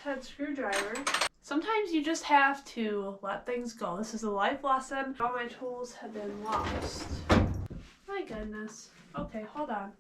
head screwdriver. Sometimes you just have to let things go. This is a life lesson. All my tools have been lost. My goodness. Okay, hold on.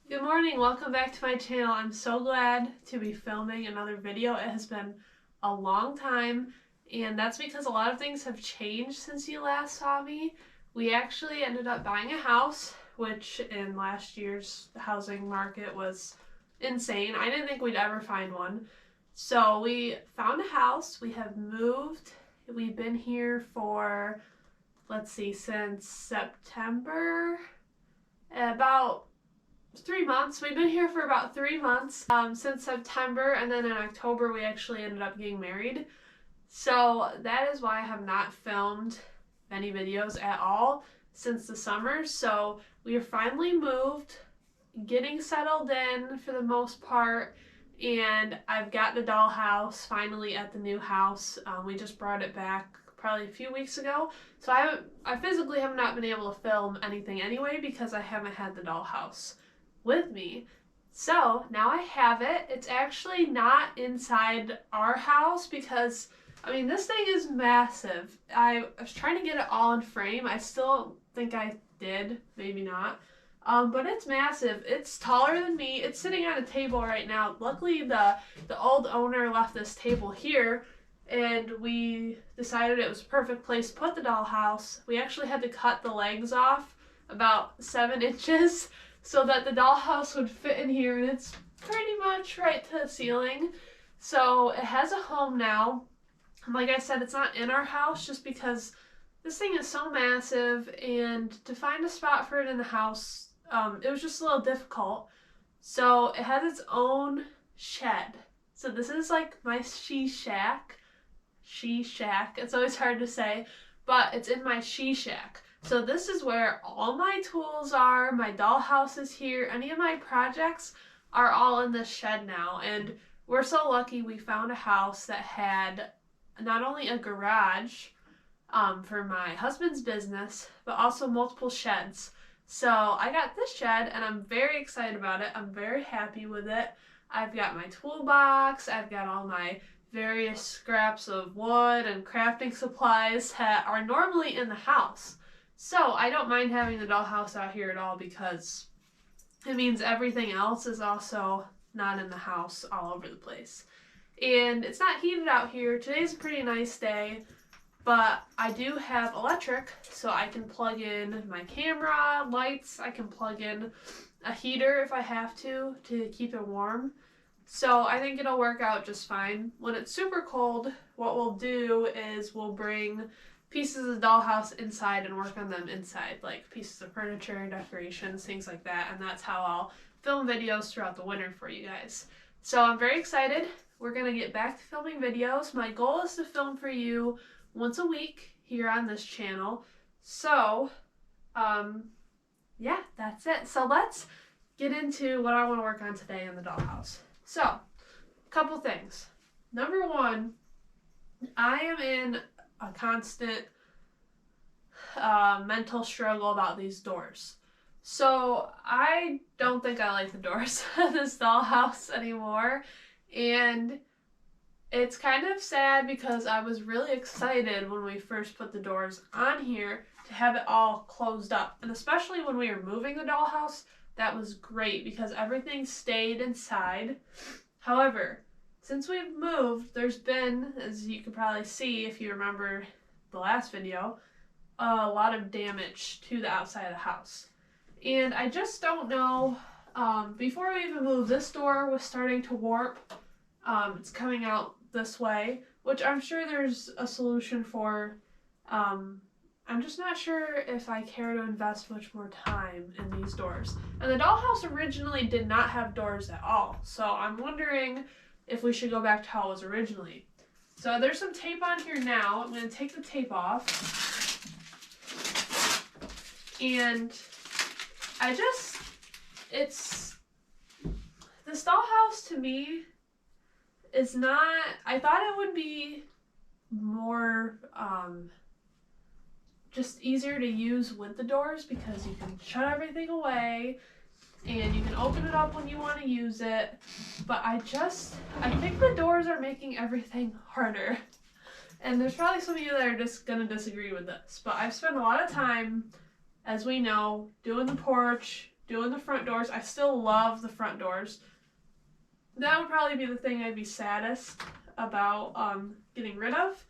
Good morning, welcome back to my channel. I'm so glad to be filming another video. It has been a long time, and that's because a lot of things have changed since you last saw me. We actually ended up buying a house, which in last year's housing market was insane. I didn't think we'd ever find one. So we found a house, we have moved. We've been here for, let's see, since September, about 3 months. We've been here for about 3 months since September, and then in October we actually ended up getting married. So that is why I have not filmed any videos at all since the summer. So we are finally moved, getting settled in for the most part, and I've got the dollhouse finally at the new house. We just brought it back probably a few weeks ago, so I physically have not been able to film anything anyway because I haven't had the dollhouse with me. So now I have it. It's actually not inside our house because, I mean, this thing is massive. I was trying to get it all in frame. I still think I did, maybe not. But it's massive. It's taller than me. It's sitting on a table right now. Luckily, the old owner left this table here, and we decided it was a perfect place to put the dollhouse. We actually had to cut the legs off about 7 inches so that the dollhouse would fit in here, and it's pretty much right to the ceiling. So it has a home now. And like I said, it's not in our house just because this thing is so massive, and to find a spot for it in the house, it was just a little difficult. So it has its own shed. So this is like my she shack. She shack. It's always hard to say, but it's in my she shack. So this is where all my tools are, my dollhouse is here, any of my projects are all in this shed now. And we're so lucky we found a house that had not only a garage for my husband's business, but also multiple sheds. So I got this shed and I'm very excited about it. I'm very happy with it. I've got my toolbox, I've got all my various scraps of wood and crafting supplies that are normally in the house. So I don't mind having the dollhouse out here at all because it means everything else is also not in the house all over the place. And it's not heated out here. Today's a pretty nice day, but I do have electric, so I can plug in my camera, lights, I can plug in a heater if I have to keep it warm. So I think it'll work out just fine. When it's super cold, what we'll do is we'll bring pieces of the dollhouse inside and work on them inside, like pieces of furniture, decorations, things like that, and that's how I'll film videos throughout the winter for you guys. So I'm very excited. We're gonna get back to filming videos. My goal is to film for you once a week here on this channel. So, yeah, that's it. So let's get into what I want to work on today in the dollhouse. So, a couple things. Number one, I am in a constant mental struggle about these doors. So I don't think I like the doors of this dollhouse anymore, and it's kind of sad because I was really excited when we first put the doors on here to have it all closed up, and especially when we were moving the dollhouse, that was great because everything stayed inside. However, since we've moved, there's been, as you can probably see if you remember the last video, a lot of damage to the outside of the house. And I just don't know, before we even moved, this door was starting to warp. It's coming out this way, which I'm sure there's a solution for. I'm just not sure if I care to invest much more time in these doors. And the dollhouse originally did not have doors at all, so I'm wondering if we should go back to how it was originally. So there's some tape on here now. I'm going to take the tape off. And this dollhouse to me is not, I thought it would be more just easier to use with the doors because you can shut everything away and you can open it up when you want to use it, but I think the doors are making everything harder. And there's probably some of you that are just gonna disagree with this, but I've spent a lot of time, as we know, doing the porch, doing the front doors. I still love the front doors. That would probably be the thing I'd be saddest about getting rid of.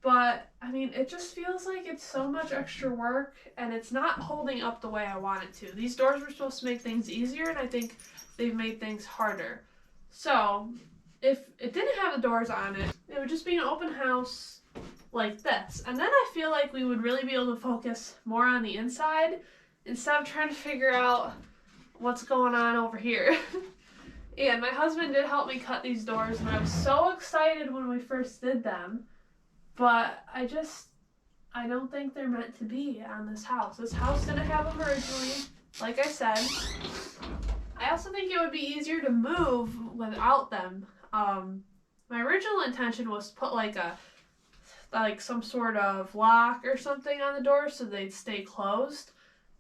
But, I mean, it just feels like it's so much extra work, and it's not holding up the way I want it to. These doors were supposed to make things easier, and I think they've made things harder. So, if it didn't have the doors on it, it would just be an open house like this. And then I feel like we would really be able to focus more on the inside instead of trying to figure out what's going on over here. And my husband did help me cut these doors, and I was so excited when we first did them. But I don't think they're meant to be on this house. This house didn't have them originally, like I said. I also think it would be easier to move without them. My original intention was to put like some sort of lock or something on the door so they'd stay closed.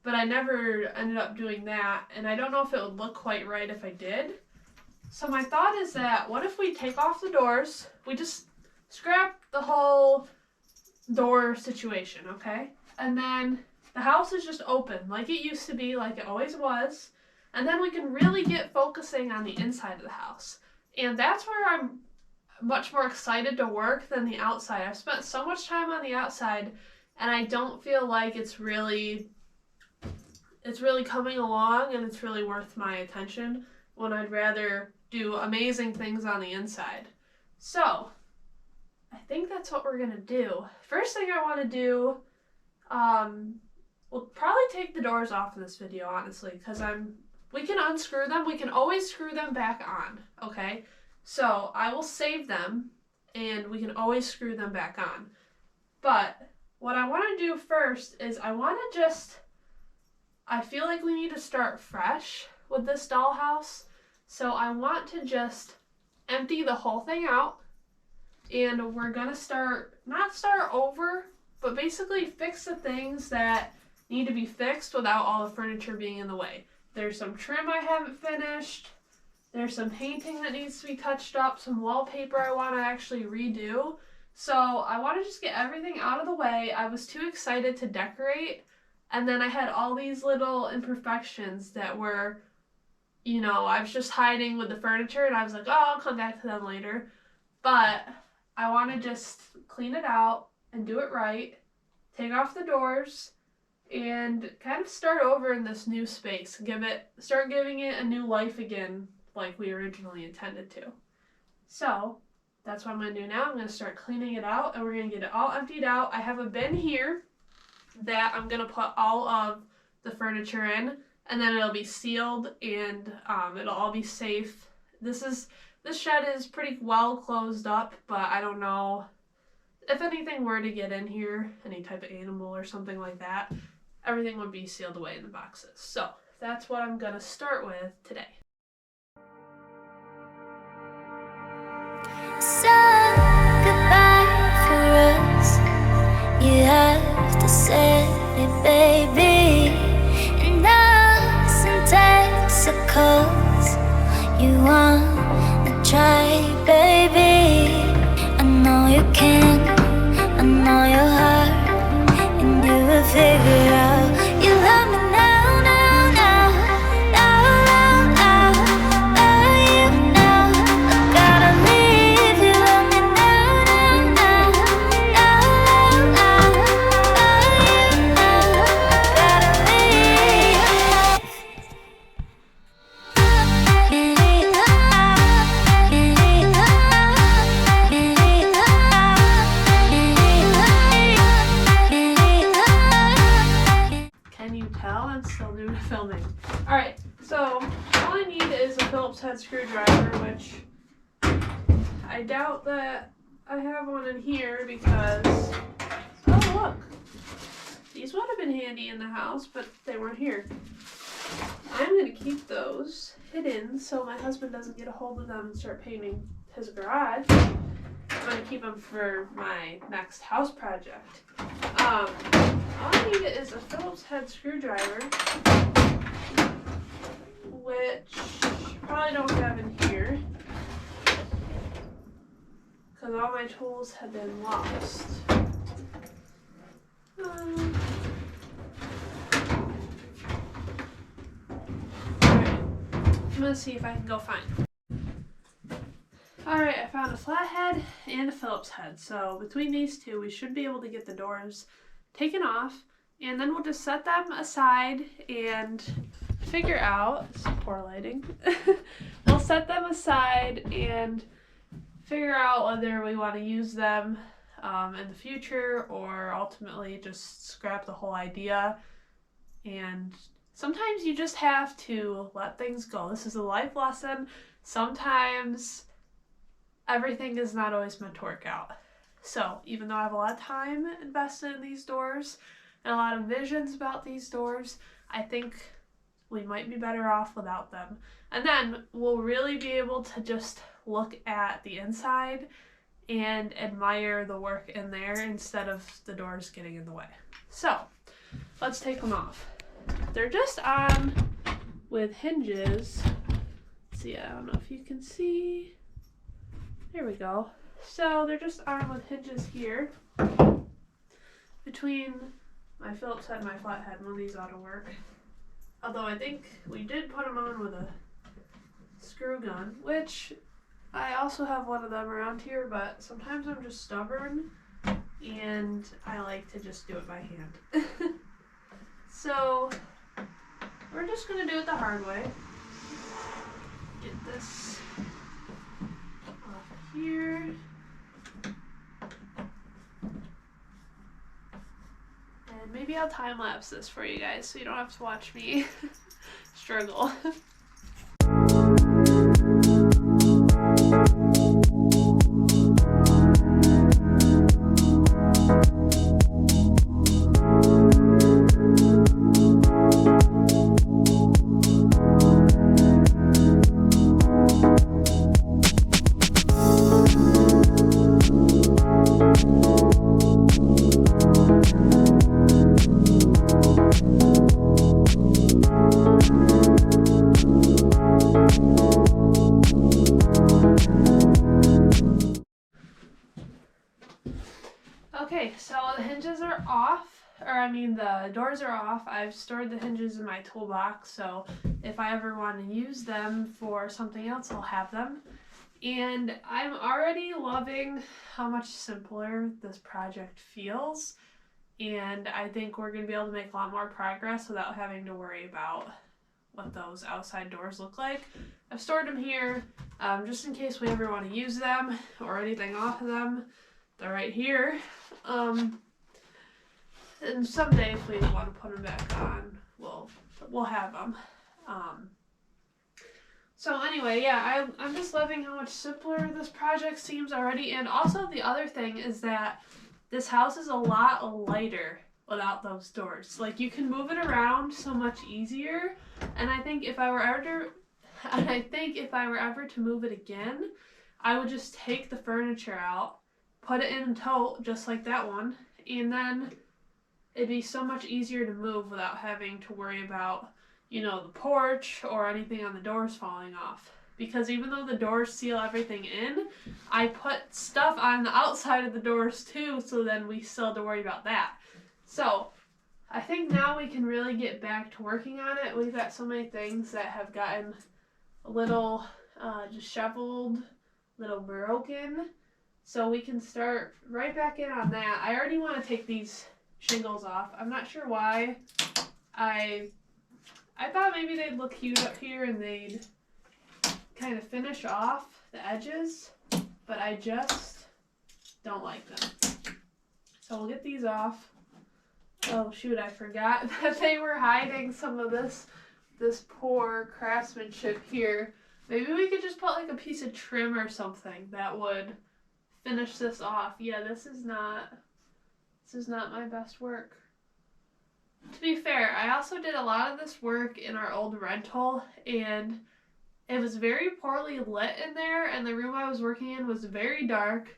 But I never ended up doing that, and I don't know if it would look quite right if I did. So my thought is that, what if we take off the doors, we just scrap the whole door situation, okay? And then the house is just open like it used to be, like it always was. And then we can really get focusing on the inside of the house. And that's where I'm much more excited to work than the outside. I've spent so much time on the outside, and I don't feel like it's really coming along and it's really worth my attention, when I'd rather do amazing things on the inside. So I think that's what we're gonna do. First thing I want to do, we'll probably take the doors off in this video, honestly, because we can unscrew them. We can always screw them back on, okay? So I will save them, and we can always screw them back on. But what I want to do first is I feel like we need to start fresh with this dollhouse. So I want to just empty the whole thing out. And we're gonna not start over, but basically fix the things that need to be fixed without all the furniture being in the way. There's some trim I haven't finished. There's some painting that needs to be touched up, some wallpaper I want to actually redo. So I want to just get everything out of the way. I was too excited to decorate, and then I had all these little imperfections that were, I was just hiding with the furniture, and I was like, oh, I'll come back to them later. But I want to just clean it out and do it right, take off the doors, and kind of start over in this new space. Start giving it a new life again, like we originally intended to. So that's what I'm going to do now. I'm going to start cleaning it out, and we're going to get it all emptied out. I have a bin here that I'm going to put all of the furniture in, and then it'll be sealed, and it'll all be safe. This shed is pretty well closed up, but I don't know if anything were to get in here, any type of animal or something like that, everything would be sealed away in the boxes. So that's what I'm gonna start with today. So goodbye for us. You have to say it, baby. And us in Texas, you want try, baby. I know you can, I know your heart, and you will figure out you love me now, now, now, now, now, now, you know I gotta leave. You love me now, now, now, now, now, you know I gotta leave. Can you tell I'm still new to filming? Alright, so all I need is a Phillips head screwdriver, which I doubt that I have one in here because, oh look, these would have been handy in the house, but they weren't here. I'm going to keep those hidden so my husband doesn't get a hold of them and start painting his garage. I'm going to keep them for my next house project. All I need is a Phillips head screwdriver. my tools have been lost. Alright. I'm gonna see if I can go find. Alright, I found a flathead and a Phillips head. So between these two, we should be able to get the doors taken off. And then we'll just set them aside and figure out, some poor lighting. We'll set them aside and figure out whether we want to use them in the future or ultimately just scrap the whole idea. And sometimes you just have to let things go. This is a life lesson. Sometimes everything is not always meant to work out. So even though I have a lot of time invested in these doors and a lot of visions about these doors, I think we might be better off without them. And then we'll really be able to just look at the inside and admire the work in there instead of the doors getting in the way. So let's take them off. They're just on with hinges. Let's see, I don't know if you can see. There we go. So they're just on with hinges here. Between my Phillips head and my flathead, one of these ought to work. Although I think we did put them on with a screw gun, which I also have one of them around here, but sometimes I'm just stubborn and I like to just do it by hand. So we're just gonna do it the hard way. Get this off here. And maybe I'll time lapse this for you guys so you don't have to watch me struggle. Okay, so the hinges are off, the doors are off. I've stored the hinges in my toolbox, so if I ever want to use them for something else, I'll have them. And I'm already loving how much simpler this project feels, and I think we're going to be able to make a lot more progress without having to worry about what those outside doors look like. I've stored them here just in case we ever want to use them or anything off of them. They're right here. And someday if we want to put them back on, we'll have them. So anyway, yeah, I'm just loving how much simpler this project seems already. And also the other thing is that this house is a lot lighter without those doors. Like, you can move it around so much easier. And I think if I were ever to move it again, I would just take the furniture out, put it in a tote just like that one, and then it'd be so much easier to move without having to worry about, the porch or anything on the doors falling off. Because even though the doors seal everything in, I put stuff on the outside of the doors too, so then we still have to worry about that. So I think now we can really get back to working on it. We've got so many things that have gotten a little disheveled, little broken. So we can start right back in on that. I already want to take these shingles off. I'm not sure why. I thought maybe they'd look cute up here and they'd kind of finish off the edges, but I just don't like them. So we'll get these off. Oh shoot, I forgot that they were hiding some of this poor craftsmanship here. Maybe we could just put like a piece of trim or something that would finish this off. Yeah, this is not my best work. To be fair, I also did a lot of this work in our old rental, and it was very poorly lit in there, and the room I was working in was very dark.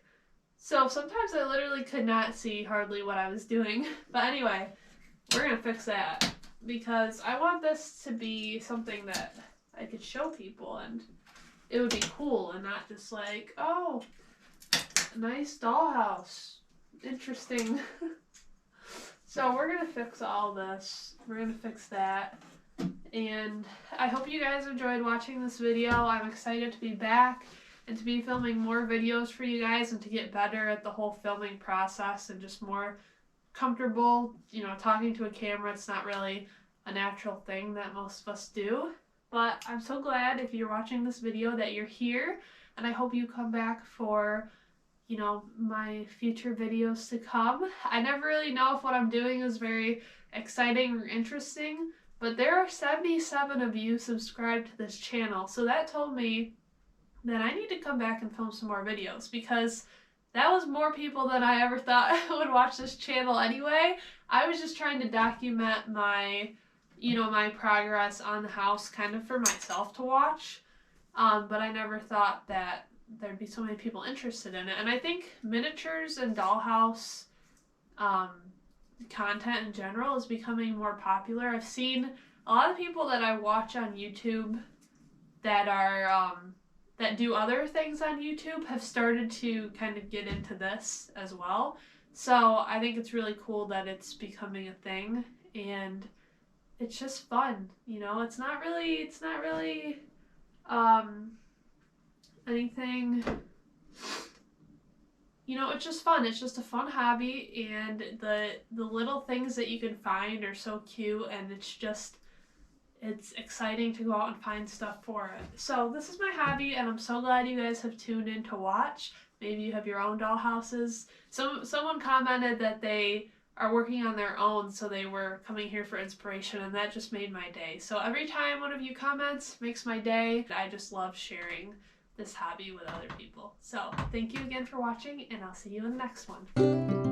So sometimes I literally could not see hardly what I was doing. But anyway, we're gonna fix that because I want this to be something that I could show people and it would be cool and not just like, oh, Nice dollhouse. Interesting. So we're gonna fix all this. We're gonna fix that. And I hope you guys enjoyed watching this video. I'm excited to be back and to be filming more videos for you guys and to get better at the whole filming process and just more comfortable, you know, talking to a camera. It's not really a natural thing that most of us do. But I'm so glad if you're watching this video that you're here, and I hope you come back for, you know, my future videos to come. I never really know if what I'm doing is very exciting or interesting, but there are 77 of you subscribed to this channel, so that told me that I need to come back and film some more videos, because that was more people than I ever thought would watch this channel anyway. I was just trying to document my, you know, my progress on the house kind of for myself to watch, but I never thought that there'd be so many people interested in it. And I think miniatures and dollhouse content in general is becoming more popular. I've seen a lot of people that I watch on YouTube that are that do other things on YouTube have started to kind of get into this as well. So I think it's really cool that it's becoming a thing, and it's just fun, you know. It's not really anything, you know, it's just fun. It's just a fun hobby, and the little things that you can find are so cute, and it's exciting to go out and find stuff for it. So this is my hobby, and I'm so glad you guys have tuned in to watch. Maybe you have your own dollhouses. Someone commented that they are working on their own, so they were coming here for inspiration, and that just made my day. So every time one of you comments makes my day. I just love sharing this hobby with other people. So thank you again for watching, and I'll see you in the next one.